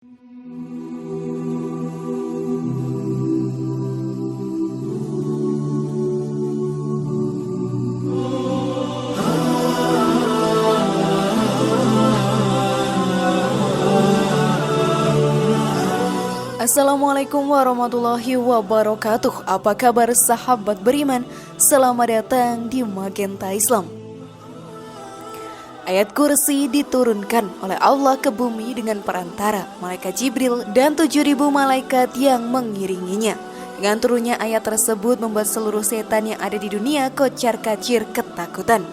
Assalamualaikum warahmatullahi wabarakatuh. Apa kabar sahabat beriman? Selamat datang di Magenta Islam. Ayat kursi diturunkan oleh Allah ke bumi dengan perantara malaikat Jibril dan 7.000 malaikat yang mengiringinya. Dengan turunnya ayat tersebut membuat seluruh setan yang ada di dunia kocar-kacir ketakutan.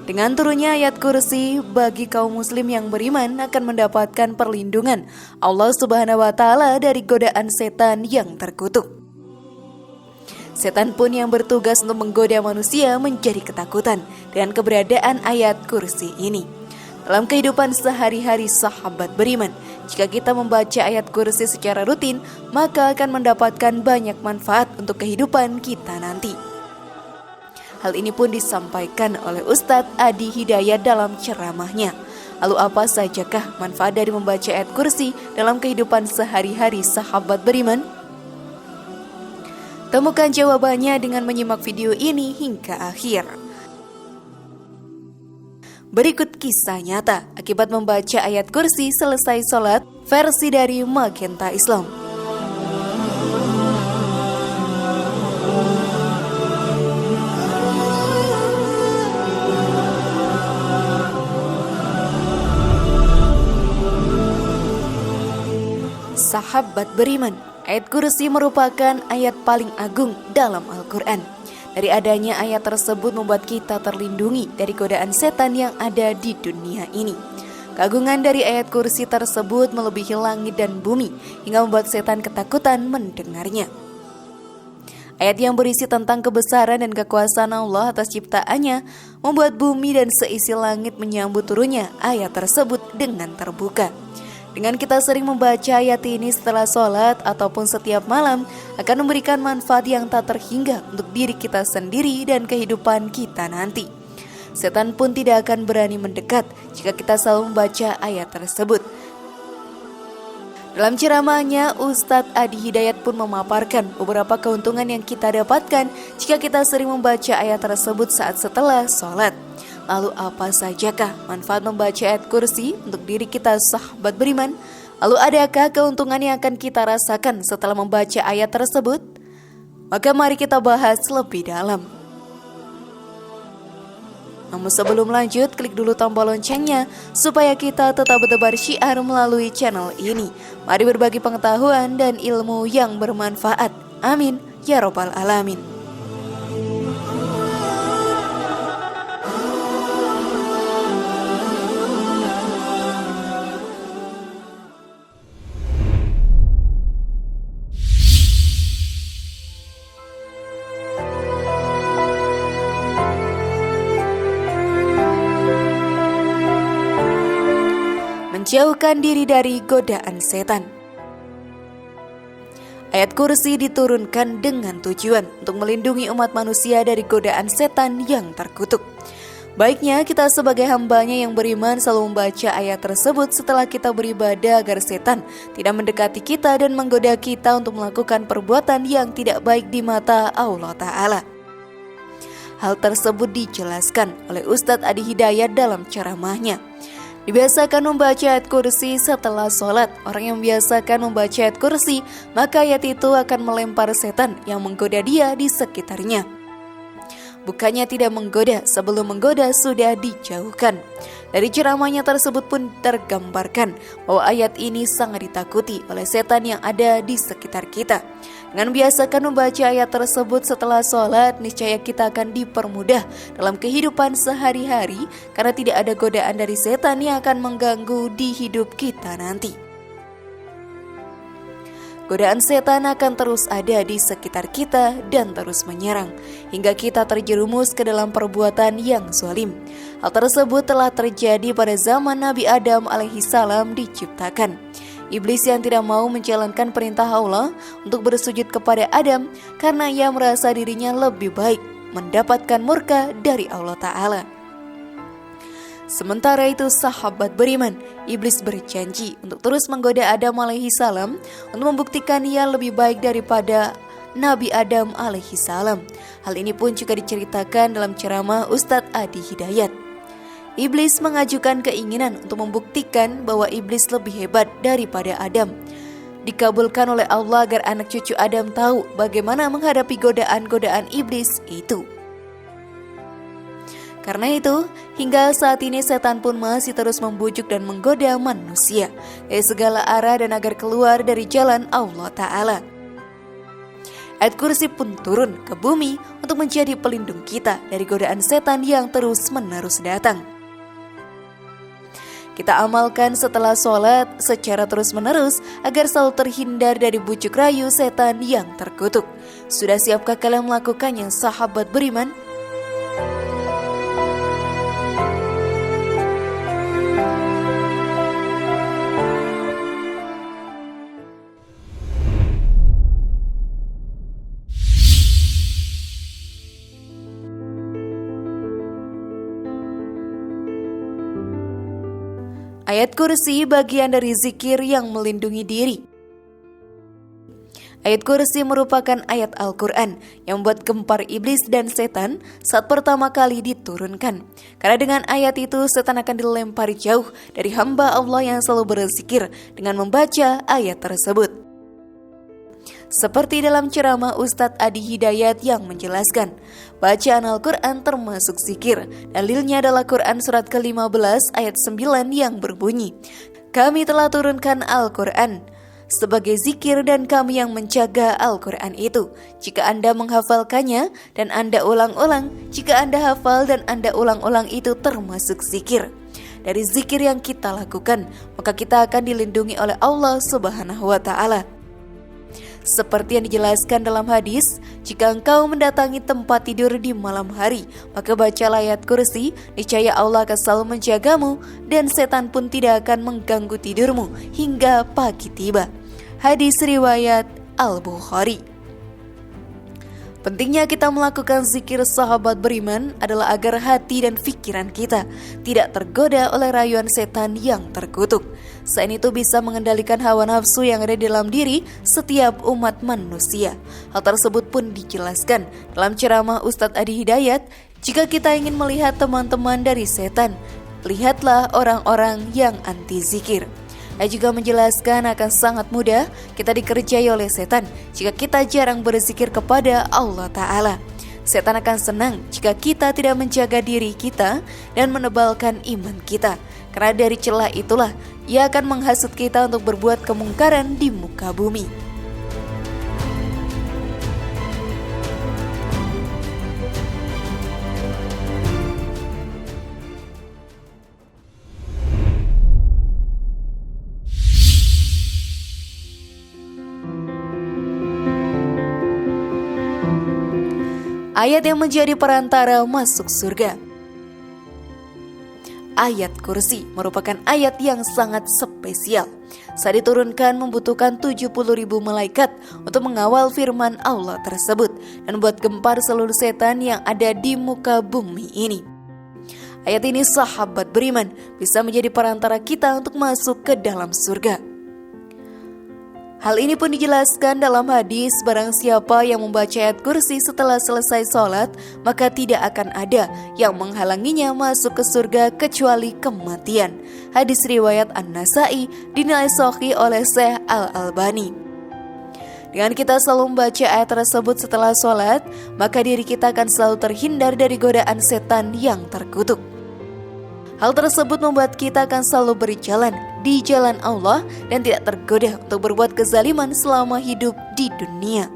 Dengan turunnya ayat kursi, bagi kaum muslim yang beriman akan mendapatkan perlindungan Allah Subhanahu wa Ta'ala dari godaan setan yang terkutuk. Setan pun yang bertugas untuk menggoda manusia menjadi ketakutan dengan keberadaan ayat kursi ini. Dalam kehidupan sehari-hari sahabat beriman, jika kita membaca ayat kursi secara rutin, maka akan mendapatkan banyak manfaat untuk kehidupan kita nanti. Hal ini pun disampaikan oleh Ustadz Adi Hidayat dalam ceramahnya. Lalu apa sajakah manfaat dari membaca ayat kursi dalam kehidupan sehari-hari sahabat beriman? Temukan jawabannya dengan menyimak video ini hingga akhir. Berikut kisah nyata akibat membaca ayat kursi selesai sholat versi dari Magenta Islam. Sahabat beriman, ayat kursi merupakan ayat paling agung dalam Al-Quran. Dari adanya ayat tersebut membuat kita terlindungi dari godaan setan yang ada di dunia ini. Keagungan dari ayat kursi tersebut melebihi langit dan bumi hingga membuat setan ketakutan mendengarnya. Ayat yang berisi tentang kebesaran dan kekuasaan Allah atas ciptaannya membuat bumi dan seisi langit menyambut turunnya ayat tersebut dengan terbuka. Dengan kita sering membaca ayat ini setelah sholat ataupun setiap malam akan memberikan manfaat yang tak terhingga untuk diri kita sendiri dan kehidupan kita nanti. Setan pun tidak akan berani mendekat jika kita selalu membaca ayat tersebut. Dalam ceramahnya, Ustadz Adi Hidayat pun memaparkan beberapa keuntungan yang kita dapatkan jika kita sering membaca ayat tersebut saat setelah sholat. Lalu apa sajakah manfaat membaca ayat kursi untuk diri kita sahabat beriman? Lalu adakah keuntungan yang akan kita rasakan setelah membaca ayat tersebut? Maka mari kita bahas lebih dalam. Namun sebelum lanjut, klik dulu tombol loncengnya supaya kita tetap bertebar syiar melalui channel ini. Mari berbagi pengetahuan dan ilmu yang bermanfaat. Amin ya robbal alamin. Menjauhkan diri dari godaan setan. Ayat kursi diturunkan dengan tujuan untuk melindungi umat manusia dari godaan setan yang terkutuk. Baiknya kita sebagai hambanya yang beriman selalu membaca ayat tersebut setelah kita beribadah agar setan tidak mendekati kita dan menggoda kita untuk melakukan perbuatan yang tidak baik di mata Allah Ta'ala. Hal tersebut dijelaskan oleh Ustadz Adi Hidayat dalam ceramahnya. Dibiasakan membaca ayat kursi setelah sholat. Orang yang membiasakan membaca ayat kursi, maka ayat itu akan melempar setan yang menggoda dia di sekitarnya. Bukannya tidak menggoda, sebelum menggoda sudah dijauhkan. Dari ceramahnya tersebut pun tergambarkan bahwa ayat ini sangat ditakuti oleh setan yang ada di sekitar kita. Dengan biasakan membaca ayat tersebut setelah sholat, niscaya kita akan dipermudah dalam kehidupan sehari-hari karena tidak ada godaan dari setan yang akan mengganggu di hidup kita nanti. Godaan setan akan terus ada di sekitar kita dan terus menyerang hingga kita terjerumus ke dalam perbuatan yang zalim. Hal tersebut telah terjadi pada zaman Nabi Adam alaihissalam diciptakan. Iblis yang tidak mau menjalankan perintah Allah untuk bersujud kepada Adam karena ia merasa dirinya lebih baik mendapatkan murka dari Allah Ta'ala. Sementara itu sahabat beriman, iblis berjanji untuk terus menggoda Adam alaihi salam untuk membuktikan ia lebih baik daripada Nabi Adam alaihi salam. Hal ini pun juga diceritakan dalam ceramah Ustadz Adi Hidayat. Iblis mengajukan keinginan untuk membuktikan bahwa iblis lebih hebat daripada Adam. Dikabulkan oleh Allah agar anak cucu Adam tahu bagaimana menghadapi godaan-godaan iblis itu. Karena itu, hingga saat ini setan pun masih terus membujuk dan menggoda manusia dari segala arah dan agar keluar dari jalan Allah Ta'ala. Ayat kursi pun turun ke bumi untuk menjadi pelindung kita dari godaan setan yang terus-menerus datang. Kita amalkan setelah sholat secara terus-menerus agar selalu terhindar dari bujuk rayu setan yang terkutuk. Sudah siapkah kalian melakukannya, sahabat beriman? Ayat kursi bagian dari zikir yang melindungi diri. Ayat kursi merupakan ayat Al-Quran yang membuat gempar iblis dan setan saat pertama kali diturunkan. Karena dengan ayat itu setan akan dilempari jauh dari hamba Allah yang selalu berzikir dengan membaca ayat tersebut. Seperti dalam ceramah Ustadz Adi Hidayat yang menjelaskan, bacaan Al-Quran termasuk zikir. Dalilnya adalah Quran surat ke-15 ayat 9 yang berbunyi, "Kami telah turunkan Al-Quran sebagai zikir dan kami yang menjaga Al-Quran itu. Jika Anda menghafalkannya dan Anda ulang-ulang, jika Anda hafal dan Anda ulang-ulang itu termasuk zikir." Dari zikir yang kita lakukan, maka kita akan dilindungi oleh Allah Subhanahu wa Ta'ala. Seperti yang dijelaskan dalam hadis, jika engkau mendatangi tempat tidur di malam hari, maka bacalah ayat kursi, niscaya Allah akan selalu menjagamu dan setan pun tidak akan mengganggu tidurmu hingga pagi tiba. Hadis riwayat Al-Bukhari. Pentingnya kita melakukan zikir, sahabat beriman, adalah agar hati dan pikiran kita tidak tergoda oleh rayuan setan yang terkutuk. Selain itu bisa mengendalikan hawa nafsu yang ada di dalam diri setiap umat manusia. Hal tersebut pun dijelaskan dalam ceramah Ustadz Adi Hidayat. Jika kita ingin melihat teman-teman dari setan, lihatlah orang-orang yang anti zikir. Ia juga menjelaskan akan sangat mudah kita dikerjai oleh setan jika kita jarang berzikir kepada Allah Ta'ala. Setan akan senang jika kita tidak menjaga diri kita dan menebalkan iman kita. Karena dari celah itulah ia akan menghasut kita untuk berbuat kemungkaran di muka bumi. Ayat yang menjadi perantara masuk surga. Ayat kursi merupakan ayat yang sangat spesial. Saat diturunkan membutuhkan 70.000 malaikat untuk mengawal firman Allah tersebut dan membuat gempar seluruh setan yang ada di muka bumi ini. Ayat ini, sahabat beriman, bisa menjadi perantara kita untuk masuk ke dalam surga. Hal ini pun dijelaskan dalam hadis, barang siapa yang membaca ayat kursi setelah selesai sholat, maka tidak akan ada yang menghalanginya masuk ke surga kecuali kematian. Hadis riwayat An-Nasai dinilai sahih oleh Syekh Al-Albani. Dengan kita selalu membaca ayat tersebut setelah sholat, maka diri kita akan selalu terhindar dari godaan setan yang terkutuk. Hal tersebut membuat kita akan selalu berjalan di jalan Allah dan tidak tergoda untuk berbuat kezaliman selama hidup di dunia.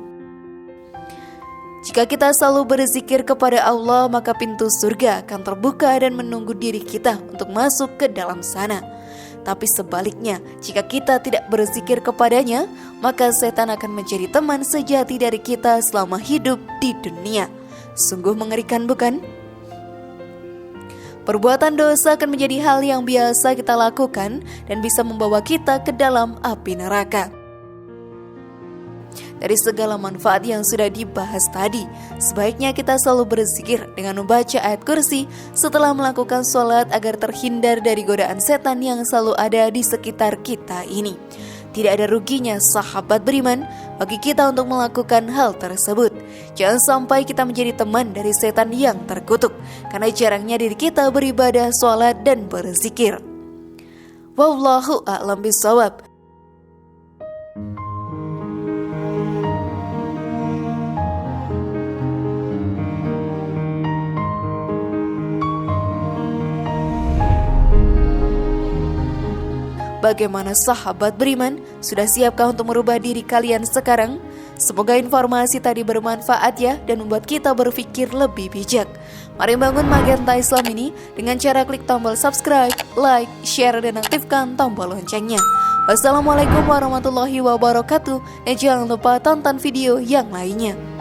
Jika kita selalu berzikir kepada Allah, maka pintu surga akan terbuka dan menunggu diri kita untuk masuk ke dalam sana. Tapi sebaliknya, jika kita tidak berzikir kepadanya, maka setan akan menjadi teman sejati dari kita selama hidup di dunia. Sungguh mengerikan, bukan? Perbuatan dosa akan menjadi hal yang biasa kita lakukan dan bisa membawa kita ke dalam api neraka. dari segala manfaat yang sudah dibahas tadi. Sebaiknya kita selalu berzikir dengan membaca ayat kursi setelah melakukan sholat agar terhindar dari godaan setan yang selalu ada di sekitar kita ini. Tidak ada ruginya sahabat beriman bagi kita untuk melakukan hal tersebut. Jangan sampai kita menjadi teman dari setan yang terkutuk karena jarangnya diri kita beribadah, sholat, dan berzikir. Wallahu a'lam bishawab. Bagaimana sahabat beriman? Sudah siapkah untuk merubah diri kalian sekarang? Semoga informasi tadi bermanfaat ya dan membuat kita berpikir lebih bijak. Mari bangun Magenta Islam ini dengan cara klik tombol subscribe, like, share, dan aktifkan tombol loncengnya. Wassalamualaikum warahmatullahi wabarakatuh. Dan jangan lupa tonton video yang lainnya.